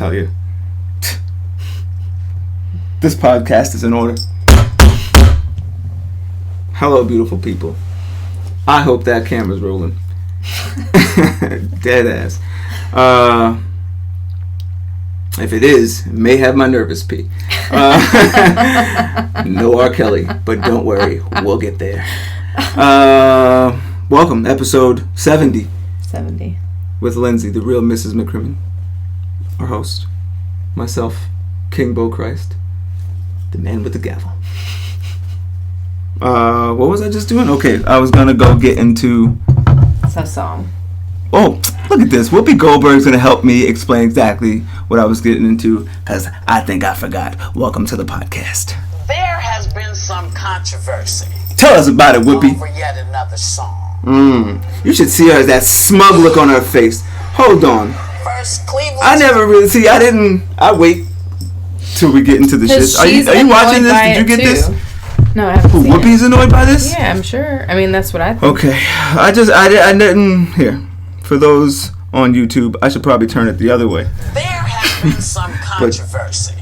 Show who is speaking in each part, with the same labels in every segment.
Speaker 1: tell you. This podcast is in order. Hello, beautiful people. I hope that camera's rolling. Dead ass. If it is, it may have my nervous pee. No R. Kelly, but don't worry, we'll get there. Welcome, episode 70.
Speaker 2: 70. With
Speaker 1: Lindsay, the real Mrs. McCrimmon, our host. Myself, King Bo Christ, the man with the gavel. What was I just doing? Okay, I was gonna go get into...
Speaker 2: It's a song.
Speaker 1: Oh, look at this. Whoopi Goldberg's gonna help me explain exactly what I was getting into, because I think I forgot. Welcome to the podcast.
Speaker 3: There has been some controversy.
Speaker 1: Tell us about it, Whoopi.
Speaker 3: Over yet another song.
Speaker 1: You should see her, that smug look on her face. Hold on.
Speaker 3: First, Cleveland.
Speaker 1: I never really see. I wait till we get into the shit. Are you watching this? Did you get this?
Speaker 2: No, I haven't seen it.
Speaker 1: Whoopi's annoyed by this?
Speaker 2: Yeah, I'm sure. I mean, that's what I think.
Speaker 1: Okay. I didn't. Here. For those on YouTube, I should probably turn it the other way.
Speaker 3: There has been some controversy.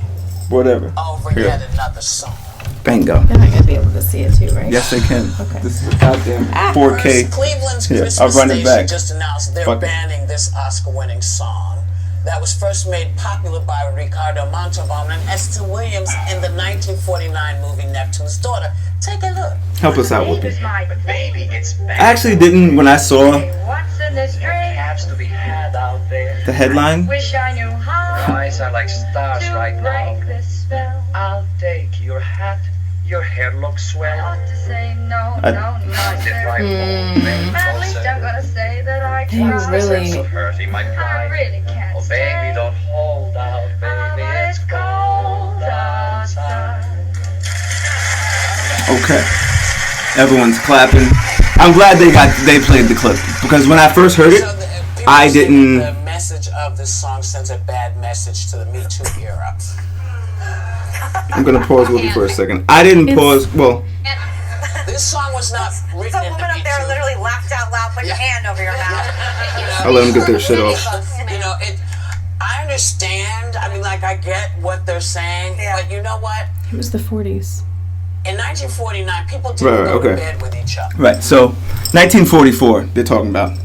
Speaker 1: Whatever.
Speaker 3: Over yet another song.
Speaker 1: Bingo.
Speaker 2: They're not going to be able to see it too, right?
Speaker 1: Yes, they can.
Speaker 2: Okay.
Speaker 1: This is a goddamn 4K.
Speaker 3: Cleveland's
Speaker 1: Here,
Speaker 3: Christmas
Speaker 1: I'll run it back.
Speaker 3: station just announced they're banning this Oscar-winning song that was first made popular by Ricardo Montalban and Esther Williams in the 1949 movie Neptune's Daughter. Take a look.
Speaker 1: Help us out, Whoopi.
Speaker 3: Baby, it's
Speaker 1: I actually didn't, when I saw
Speaker 4: What's in this drink?
Speaker 3: has to be had out there.
Speaker 1: the headline.
Speaker 4: Wish I knew how
Speaker 3: Your eyes are like stars
Speaker 4: to
Speaker 3: right now.
Speaker 4: break this spell.
Speaker 3: I'll take your hat. Your hair looks
Speaker 4: I
Speaker 3: swell.
Speaker 4: ought to say no,
Speaker 1: I-
Speaker 3: Sit right home, baby,
Speaker 4: At least I'm gonna say that I
Speaker 2: He
Speaker 4: tried.
Speaker 2: really-
Speaker 3: So hurting my
Speaker 4: I
Speaker 3: pride.
Speaker 4: really can't
Speaker 3: Oh,
Speaker 4: stay.
Speaker 3: baby, don't hold out, baby. It's cold outside.
Speaker 1: Okay. Everyone's clapping. I'm glad they played the clip, because when I first heard it, I didn't.
Speaker 3: The message of this song sends a bad message to the Me Too era.
Speaker 1: I'm gonna pause Whoopi for a second. I didn't pause. Well,
Speaker 3: This song was not written
Speaker 5: Some
Speaker 3: in the
Speaker 5: woman
Speaker 3: Me
Speaker 5: up there
Speaker 3: Too.
Speaker 5: literally laughed out loud, put your hand over your mouth.
Speaker 1: I'll let them get their shit off.
Speaker 3: You know, I understand. I mean, like, I get what they're saying, but you know what?
Speaker 2: It was the 40s.
Speaker 3: In 1949, people didn't go to bed with each other.
Speaker 1: Right. So, 1944. They're talking about.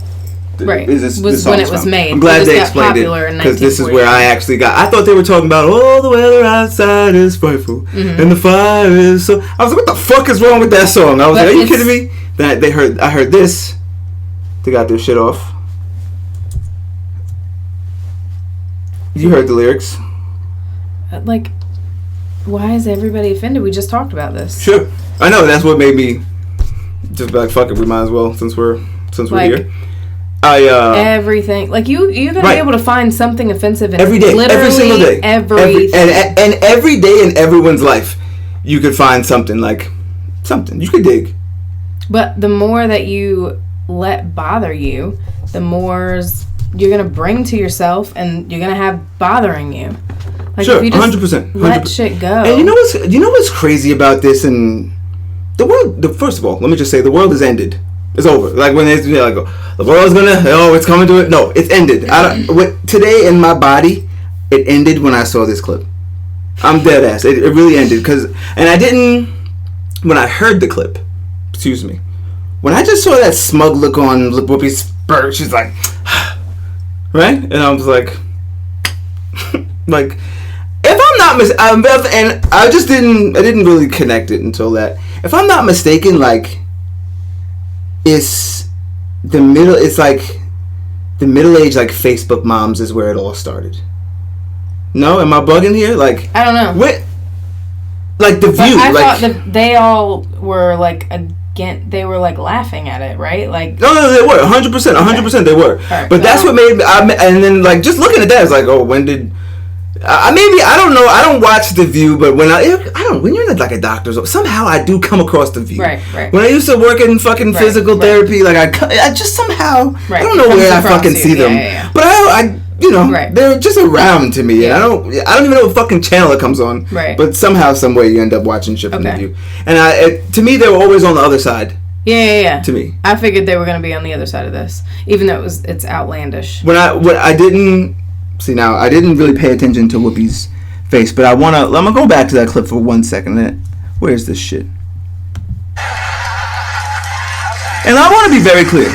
Speaker 2: Right.
Speaker 1: This
Speaker 2: Was
Speaker 1: song's
Speaker 2: when it was
Speaker 1: from.
Speaker 2: made.
Speaker 1: I'm glad
Speaker 2: It
Speaker 1: they
Speaker 2: just got
Speaker 1: explained
Speaker 2: popular
Speaker 1: it,
Speaker 2: in
Speaker 1: because this is where I actually got. I thought they were talking about, oh, the weather outside is frightful and the fire is so. I was like, what the fuck is wrong with that song? I was like, are you kidding me? That I heard this. They got their shit off. You heard the lyrics.
Speaker 2: Like, why is everybody offended? We just talked about this.
Speaker 1: Sure. I know, that's what made me just be like, fuck it, we might as well, since we're
Speaker 2: Like,
Speaker 1: here.
Speaker 2: Everything. Like, you're going to be able to find something offensive in
Speaker 1: every day, every single day.
Speaker 2: Everything.
Speaker 1: And every day in everyone's life, you could find something you could dig.
Speaker 2: But the more that you let bother you, the more you're going to bring to yourself and you're going to have bothering you. Like,
Speaker 1: Sure,
Speaker 2: if you just
Speaker 1: 100%.
Speaker 2: let shit go.
Speaker 1: And you know what's crazy about this? And the world, first of all, let me just say, the world is ended. It's over. Like, when it's like, the world's gonna, it's coming to it. No, it's ended. Today in my body, it ended when I saw this clip. I'm dead ass. It really ended. When I heard the clip, excuse me, when I just saw that smug look on Whoopi's spurt, she's like, right? And I was like, like, if I'm not and I didn't really connect it until that. If I'm not mistaken, like, it's like the middle-aged, like, Facebook moms is where it all started. No, am I bugging here? Like,
Speaker 2: I don't know.
Speaker 1: What? Like, The View.
Speaker 2: I thought that they all were like they were like laughing at it, right? Like,
Speaker 1: no, they were 100%. They were.
Speaker 2: Right,
Speaker 1: but that's what made me. And then, like, just looking at that, it's like, oh, when did? Maybe I don't know. I don't watch The View, but when when you're in like a doctor's office, somehow I do come across The View.
Speaker 2: Right.
Speaker 1: When I used to work in fucking physical therapy, like I just somehow I don't know where I fucking see them, but I they're just around to me, and I don't even know what fucking channel it comes on.
Speaker 2: Right.
Speaker 1: But somehow, some way, you end up watching shit from The View, and to me, they were always on the other side.
Speaker 2: Yeah.
Speaker 1: To me,
Speaker 2: I figured they were going to be on the other side of this, even though it's outlandish.
Speaker 1: When I didn't. See, now I didn't really pay attention to Whoopi's face, but I'm gonna go back to that clip for 1 second. Where's this shit? And I want to be very clear.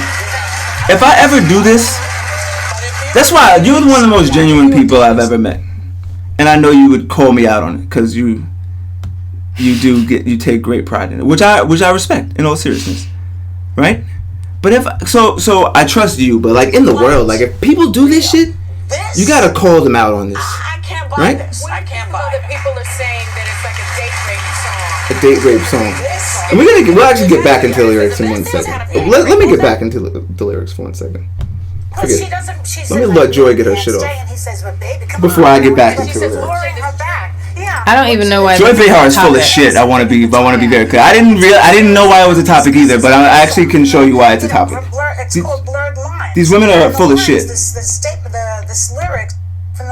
Speaker 1: If I ever do this, that's why you're one of the most genuine people I've ever met, and I know you would call me out on it because you take great pride in it, which I respect in all seriousness, right? But if so I trust you, but like in the world, like if people do this shit, you gotta call them out on this.
Speaker 3: I can't buy
Speaker 1: right?
Speaker 3: this. I can't buy
Speaker 5: that
Speaker 3: it.
Speaker 5: people are saying that it's like a date rape song.
Speaker 1: A date rape song. And we'll actually get back into lyrics in 1 second. Let me get back into the lyrics for 1 second. Forget it. Let me let Joy get her shit off before I get back into the lyrics.
Speaker 2: I don't even know why.
Speaker 1: Joy Behar is full of shit. I want to be very clear. I didn't know why it was a topic either, but I actually can show you why it's a topic. These women are full of shit.
Speaker 5: This lyrics from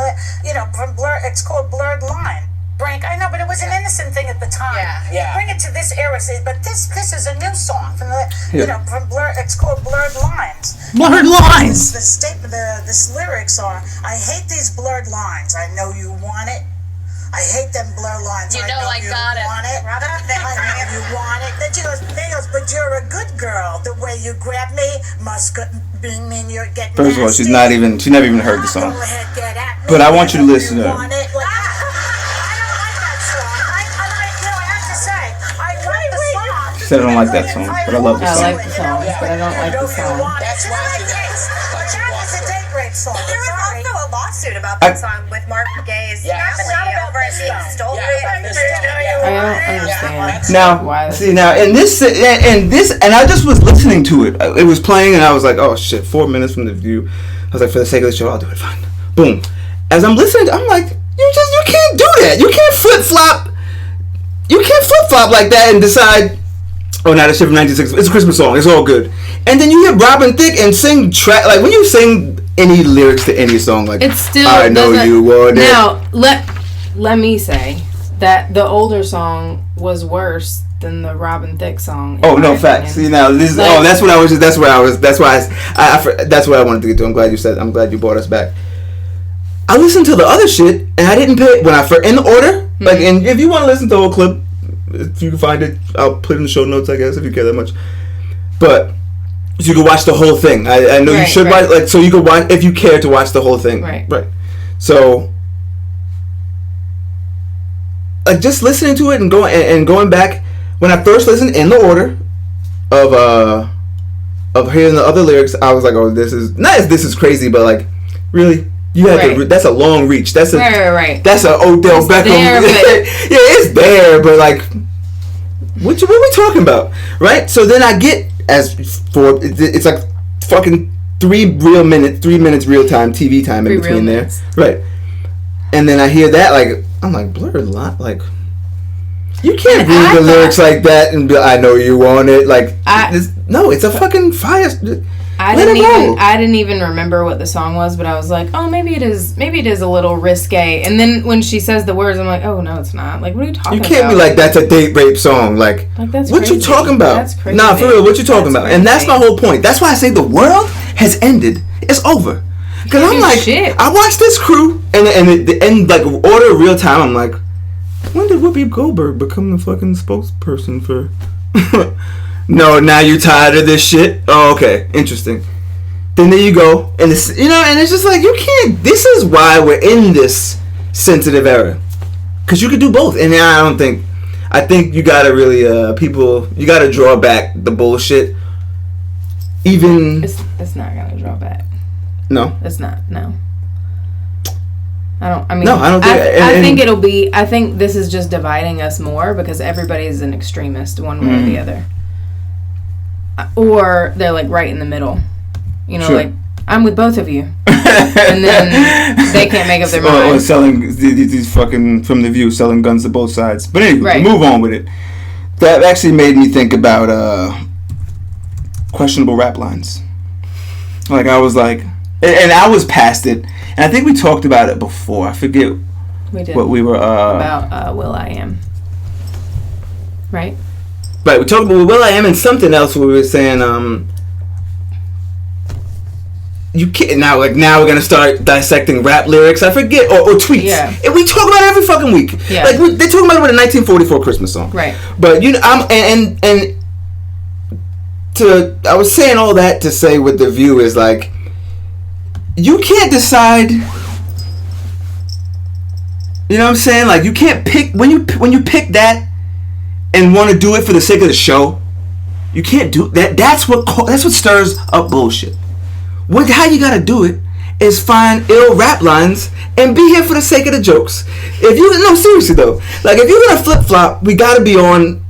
Speaker 5: from Blur. It's called Blurred Line. Frank, I know, but it was an innocent thing at the time.
Speaker 3: Yeah.
Speaker 5: Bring it to this era, but this is a new song from from Blur. It's called Blurred Lines.
Speaker 1: Blurred lines.
Speaker 5: The statement, this lyrics are: I hate these blurred lines. I know you want it. I hate them blur lines.
Speaker 6: You know I got it.
Speaker 5: Want it. I know you want it. Then she goes, but you're a good girl. The way you grab me must mean you're getting.
Speaker 1: First of all, she never even heard the song.
Speaker 5: Go ahead, get at me.
Speaker 1: But I want you to listen to it.
Speaker 5: I don't like that song. I have to say, I like the song.
Speaker 1: She said I don't like that song, but I love the
Speaker 2: I
Speaker 1: song.
Speaker 2: like the song, but I don't like the song.
Speaker 3: That's why she does.
Speaker 5: But that is a date rape song.
Speaker 6: There was also a lawsuit about
Speaker 1: I-
Speaker 6: that song with Mark Gay's
Speaker 3: Yeah.
Speaker 6: family over he stole
Speaker 3: Yeah,
Speaker 6: it.
Speaker 3: about this song. Yeah.
Speaker 2: I don't understand.
Speaker 1: Now,
Speaker 2: Why?
Speaker 1: see, now in this, and I just was listening to it. It was playing, and I was like, "Oh shit!" 4 minutes from the view. I was like, "For the sake of the show, I'll do it." Fine. Boom. As I'm listening, I'm like, "You can't do that. You can't flip flop. You can't flip flop like that and decide." Oh, not a shit from 1960. It's a Christmas song. It's all good. And then you hear Robin Thicke and sing track like when you sing any lyrics to any song, like
Speaker 2: It still
Speaker 1: I know
Speaker 2: doesn't.
Speaker 1: you want it.
Speaker 2: Now let me say that the older song was worse than the Robin Thicke song.
Speaker 1: Oh
Speaker 2: in
Speaker 1: no,
Speaker 2: my
Speaker 1: facts.
Speaker 2: opinion.
Speaker 1: See now, this.
Speaker 2: Like-
Speaker 1: That's what I was. That's what I wanted to get to. I'm glad you said. I'm glad you brought us back. I listened to the other shit, and I didn't pay when I in the order. Like, and if you want to listen to the whole clip, if you can find it, I'll put it in the show notes. I guess if you care that much, but. So you can watch the whole thing. I know you should watch, like, so you can watch if you care to watch the whole thing.
Speaker 2: Right.
Speaker 1: So, like, just listening to it and going back when I first listened in the order of hearing the other lyrics, I was like, oh, this is crazy, but like, really, you had to. That's a long reach. That's a
Speaker 2: right.
Speaker 1: That's a Odell Beckham.
Speaker 2: There,
Speaker 1: yeah, it's there, but like, what are we talking about, right? So then I get. It's like fucking 3 minutes real time TV time in between there, right? And then I hear that, like, I'm like, blurred line, like, you can't read the lyrics like that and be like, I know you want it, like, it's a fucking fire.
Speaker 2: I didn't even remember what the song was, but I was like, oh, maybe it is a little risque. And then when she says the words, I'm like, oh no, it's not. Like, what are you talking about?
Speaker 1: You can't be like, that's a date rape song. Like
Speaker 2: that's
Speaker 1: what
Speaker 2: crazy.
Speaker 1: you talking about?
Speaker 2: That's crazy.
Speaker 1: Nah, for real, what you talking about?
Speaker 2: Crazy.
Speaker 1: And that's my whole point. That's why I say the world has ended. It's over. Because I'm like, I watched this crew, and like, order real time, I'm like, when did Whoopi Goldberg become the fucking spokesperson for... No, now you're tired of this shit? Oh, okay. Think. Then there you go. And it's, and it's just like, you can't... This is why we're in this sensitive era. Because you could do both. And I think you gotta really, you gotta draw back the bullshit. Even...
Speaker 2: It's not gonna draw back.
Speaker 1: No?
Speaker 2: It's not, no. I don't think I think this is just dividing us more because everybody's an extremist one way or the other. Or they're like right in the middle. Sure. Like, I'm with both of you. And then they can't make up their mind.
Speaker 1: Or selling these fucking, from the View, selling guns to both sides. But anyway, move on with it. That actually made me think about questionable rap lines. Like, I was like, and I was past it. And I think we talked about it before. I forget what we were...
Speaker 2: about will.i.am. Right?
Speaker 1: Right, we talked about will.i.am and something else where we were saying... you can't now we're gonna start dissecting rap lyrics. I forget or tweets.
Speaker 2: Yeah.
Speaker 1: And we talk about it every fucking week.
Speaker 2: Yeah.
Speaker 1: Like they're talking about it with a 1944 Christmas song.
Speaker 2: Right.
Speaker 1: But I was saying all that to say what the view is like. You can't decide. You know what I'm saying? Like you can't pick when you pick that and want to do it for the sake of the show. You can't do that. That's what stirs up bullshit. How you gotta do it is find ill rap lines and be here for the sake of the jokes. Seriously though, like if you're gonna flip flop, we gotta be on.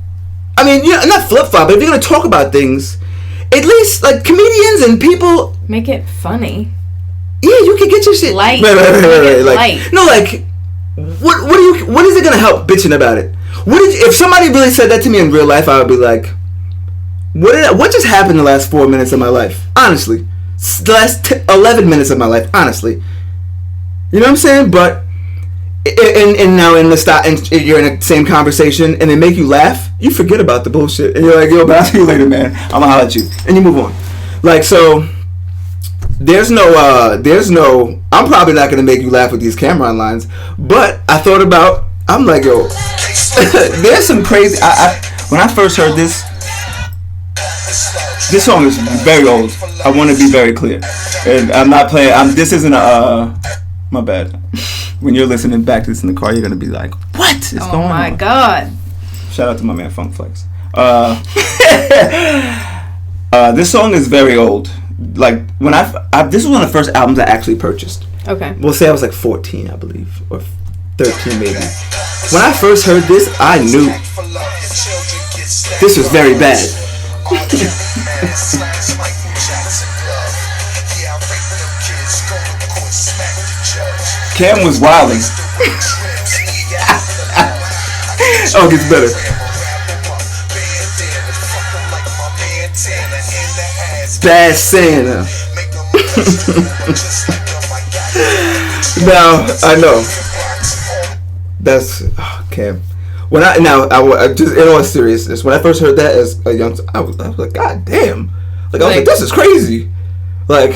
Speaker 1: I mean, not flip flop, but if you're gonna talk about things, at least like comedians and people
Speaker 2: make it funny.
Speaker 1: Yeah, you can get your shit
Speaker 2: light.
Speaker 1: Right. Like
Speaker 2: light.
Speaker 1: No, like what is it gonna help bitching about it? If somebody really said that to me in real life, I would be like, what just happened the last 4 minutes of my life? Honestly. The last 11 minutes of my life, honestly. You know what I'm saying? But and now in the stop, and you're in the same conversation, and they make you laugh. You forget about the bullshit, and you're like, "Yo, but I'll see you later, man. I'm gonna holler at you," and you move on. Like so, there's no. I'm probably not gonna make you laugh with these Cameron lines, but I thought about. I'm like, yo, there's some crazy. When I first heard this. This song is very old. I want to be very clear, and I'm not playing. This isn't a. My bad. When you're listening back to this in the car, you're gonna be like, "What is going on?"
Speaker 2: Oh my god!
Speaker 1: Shout out to my man Funk Flex. This song is very old. Like when this was one of the first albums I actually purchased.
Speaker 2: Okay.
Speaker 1: We'll say I was like 14, I believe, or 13 maybe. When I first heard this, I knew this was very bad. Cam was wilding. Oh, it gets better. Bad Santa. Now I know. That's Cam. When I just in all seriousness, when I first heard that as a young, I was like, God damn! Like I was like, this is crazy. Like,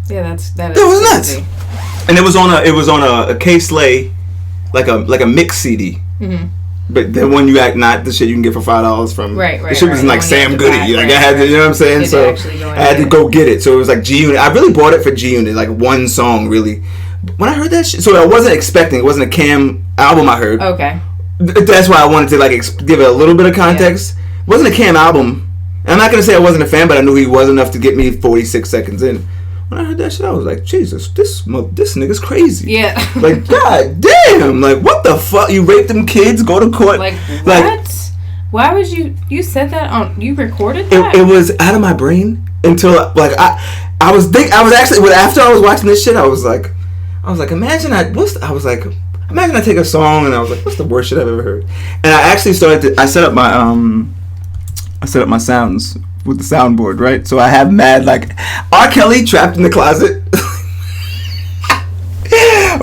Speaker 2: yeah, that
Speaker 1: was nuts. And it was on a K-Slay, like a mix CD. Mm-hmm. But the one you act not the shit you can get for $5 from. Right. The shit was in like Sam Goody. Like I had to, you know what I'm saying? So I had to go get it. So it was like G Unit. I really bought it for G Unit, like one song really. When I heard that shit, so I wasn't expecting. It wasn't a Cam album I heard.
Speaker 2: Okay.
Speaker 1: That's why I wanted to like give it a little bit of context. Yeah. It wasn't a Cam album. And I'm not gonna say I wasn't a fan, but I knew he was enough to get me 46 seconds in. When I heard that shit, I was like, Jesus, this nigga's crazy.
Speaker 2: Yeah.
Speaker 1: Like, God damn. Like, what the fuck? You raped them kids? Go to court?
Speaker 2: Like, what? Why would you said that on? You recorded that?
Speaker 1: It was out of my brain until like I was actually after I was watching this shit. I was like, imagine I take a song and I was like, what's the worst shit I've ever heard? And I actually I set up my sounds with the soundboard, right? So I have mad like R. Kelly Trapped in the Closet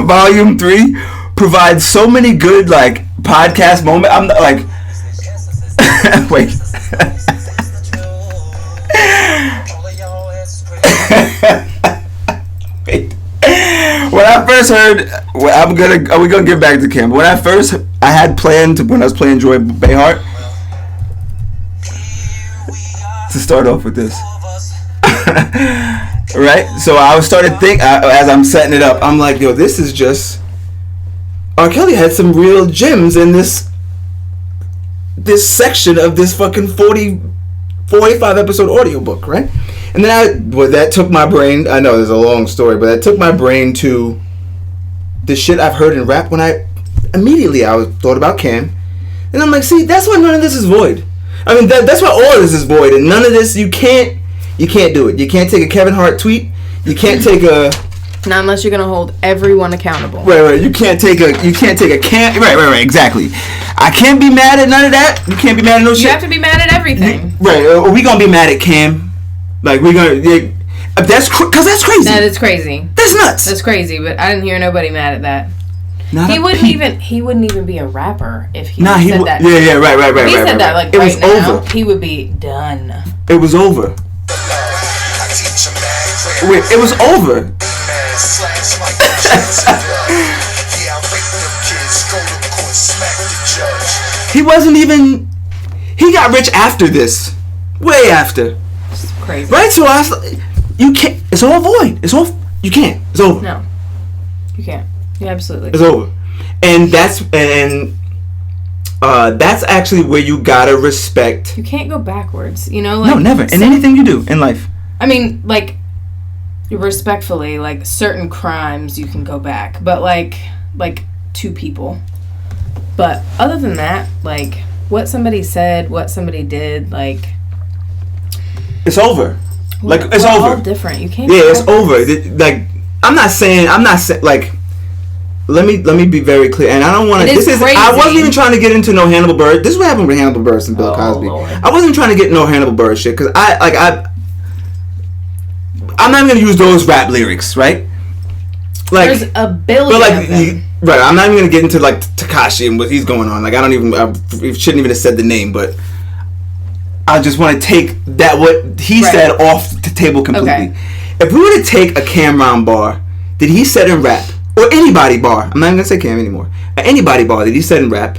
Speaker 1: Volume 3 provides so many good like podcast moments. I'm not, like wait. Wait. When I first heard, we're gonna get back to Cam. When I had planned when I was playing Joy Behar to start off with this, right? So I started think as I'm setting it up, I'm like, yo, this is just R. Kelly had some real gems in this section of this fucking 45 episode audiobook, right? And then that took my brain. I know there's a long story, but that took my brain to the shit I've heard in rap. When I thought about Cam, and I'm like, see, that's why none of this is void. I mean, that's why all of this is void, and none of this you can't do it. You can't take a Kevin Hart tweet. You can't take a.
Speaker 2: Not unless you're gonna hold everyone accountable.
Speaker 1: Right. You can't take a Cam. Right. Exactly. I can't be mad at none of that. You can't be mad at no shit.
Speaker 2: You have to be mad at everything.
Speaker 1: Right. Are we gonna be mad at Cam? Like we're gonna. That's because that's crazy.
Speaker 2: That is crazy.
Speaker 1: That's nuts.
Speaker 2: That's crazy. But I didn't hear nobody mad at that. He wouldn't even be a rapper if he said that.
Speaker 1: Yeah, right.
Speaker 2: If he said that like
Speaker 1: it
Speaker 2: right
Speaker 1: was
Speaker 2: now,
Speaker 1: over.
Speaker 2: he would be done.
Speaker 1: It was over. it was over. He wasn't even. He got rich after this, way after.
Speaker 2: It's crazy.
Speaker 1: Right? So I was like, you can't. It's all void. It's all. You can't. It's over.
Speaker 2: No, you can't. Yeah, absolutely.
Speaker 1: It's over. And that's that's actually where you gotta respect.
Speaker 2: You can't go backwards. You know, like
Speaker 1: No, never. In anything you do in life.
Speaker 2: I mean, like, respectfully, like certain crimes you can go back, but like 2 people. But other than that, like what somebody said, what somebody did, like
Speaker 1: It's over. Like it's
Speaker 2: we're
Speaker 1: over.
Speaker 2: all different. You can't.
Speaker 1: Yeah,
Speaker 2: go
Speaker 1: it's
Speaker 2: backwards.
Speaker 1: over. Like I'm not saying like. Let me be very clear, and I don't want to.
Speaker 2: It is crazy.
Speaker 1: I wasn't even trying to get into no Hannibal Buress. This is what happened with Hannibal Buress and Bill Cosby.
Speaker 2: Lord.
Speaker 1: I wasn't trying to get no Hannibal Buress shit because I'm not even gonna use those rap lyrics, right? Like
Speaker 2: There's a billion
Speaker 1: but
Speaker 2: of them.
Speaker 1: right. I'm not even gonna get into like Tekashi and what he's going on. Like I shouldn't even have said the name, but I just want to take that what he said off the table completely.
Speaker 2: Okay.
Speaker 1: If we were to take a Cameron bar that he said in rap. Or anybody bar. I'm not even going to say Cam anymore. Anybody bar that he said in rap.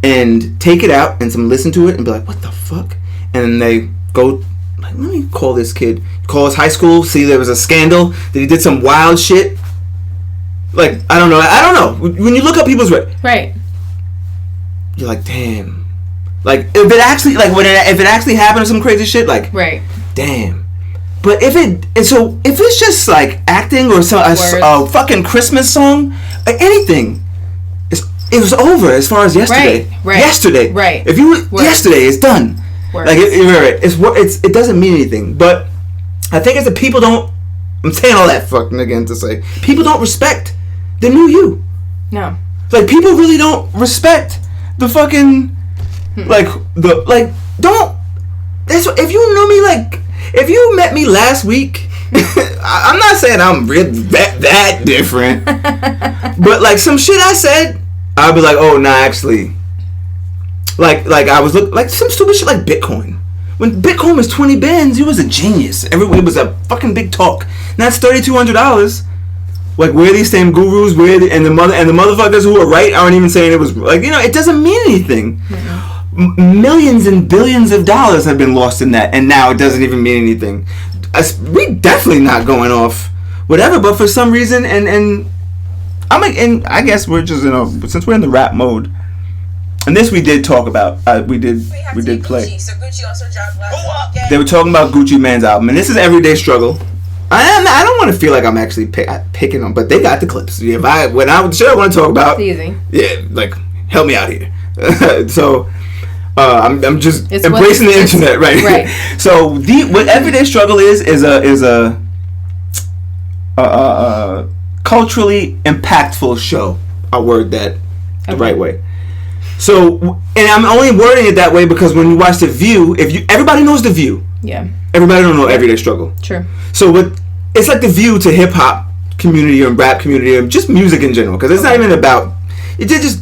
Speaker 1: And take it out and some listen to it and be like, what the fuck? And then they go, like, let me call this kid. Call his high school. See there was a scandal. That he did some wild shit. Like, I don't know. When you look up people's
Speaker 2: Right.
Speaker 1: you're like, damn. Like, if it actually happened or some crazy shit, like,
Speaker 2: Right.
Speaker 1: damn. But if it's just like acting or a fucking Christmas song, or anything, it was over as far as yesterday.
Speaker 2: Right.
Speaker 1: Yesterday.
Speaker 2: Right.
Speaker 1: If you yesterday, it's done.
Speaker 2: Words.
Speaker 1: Like it doesn't mean anything. But I think it's that people don't. I'm saying all that fucking again to say people don't respect the new you.
Speaker 2: No.
Speaker 1: Like people really don't respect the fucking don't. That's if you know me like. If you met me last week, I'm not saying I'm really that different, but like some shit I said, I'll be like, oh, nah, actually, like I was like some stupid shit like Bitcoin. When Bitcoin was 20 bands, you was a genius. It was a fucking big talk. Now it's $3,200. Like where these same gurus, and the motherfuckers who are right aren't even saying it was like it doesn't mean anything. Mm-hmm. Millions and billions of dollars have been lost in that, and now it doesn't even mean anything. We definitely not going off whatever, but for some reason, and I'm like, and I guess we're just since we're in the rap mode, and this we did talk about. We did play.
Speaker 6: Gucci. So Gucci also dropped last weekend.
Speaker 1: They were talking about Gucci Mane's album, and this is Everyday Struggle. I don't want to feel like I'm actually picking them, but they got the clips. When I want to talk about,
Speaker 2: It's easy.
Speaker 1: Yeah, like help me out here. So. I'm just embracing the internet, right? So what Everyday Struggle is a culturally impactful show. I'll word that the right way. So, and I'm only wording it that way because when you watch The View, everybody knows The View.
Speaker 2: Yeah.
Speaker 1: Everybody don't know Everyday Struggle.
Speaker 2: True.
Speaker 1: So it's like The View to hip hop community or rap community or just music in general because it's not even about. There's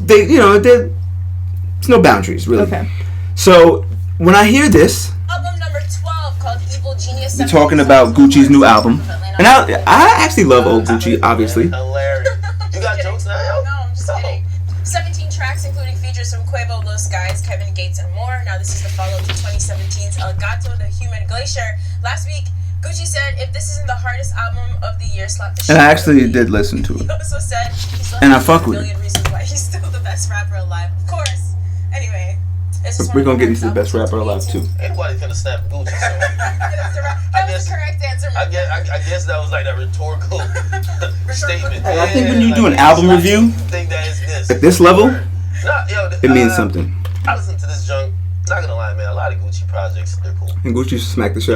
Speaker 1: no boundaries really.
Speaker 2: Okay.
Speaker 1: So when I hear this,
Speaker 6: Album number 12 called Evil Genius.
Speaker 1: we're talking about Gucci's new album, and I actually love old Gucci, obviously.
Speaker 7: Hilarious. You got jokes now, yo?
Speaker 6: No, I'm just kidding. 17 tracks, including features from Quavo, Lil Skies, Kevin Gates, and more. Now this is the follow to 2017's El Gato, the Human Glacier. Last week, Gucci said, if this isn't the hardest album of the year, slap the shit
Speaker 1: And I
Speaker 6: out of
Speaker 1: actually
Speaker 6: me.
Speaker 1: did listen to
Speaker 6: He
Speaker 1: it.
Speaker 6: also said, he still
Speaker 1: And I
Speaker 6: has
Speaker 1: fuck
Speaker 6: a
Speaker 1: with it.
Speaker 6: million reasons why he's still the best rapper alive. Of course. Anyway. it's just
Speaker 1: We're
Speaker 6: one
Speaker 1: gonna
Speaker 6: of
Speaker 1: get
Speaker 6: the
Speaker 1: into the best
Speaker 6: hardest
Speaker 1: rapper
Speaker 6: albums
Speaker 1: alive
Speaker 6: of
Speaker 1: too.
Speaker 7: Anybody finna snap Gucci, so
Speaker 6: That was the correct answer.
Speaker 7: I guess that was like a rhetorical statement.
Speaker 1: I think when you do an album review
Speaker 7: think that is this.
Speaker 1: at this level,
Speaker 7: Yo,
Speaker 1: it means something.
Speaker 7: I listen to this junk. Not gonna lie, man. A lot of Gucci projects, they're cool.
Speaker 1: And Gucci smacked the shit out of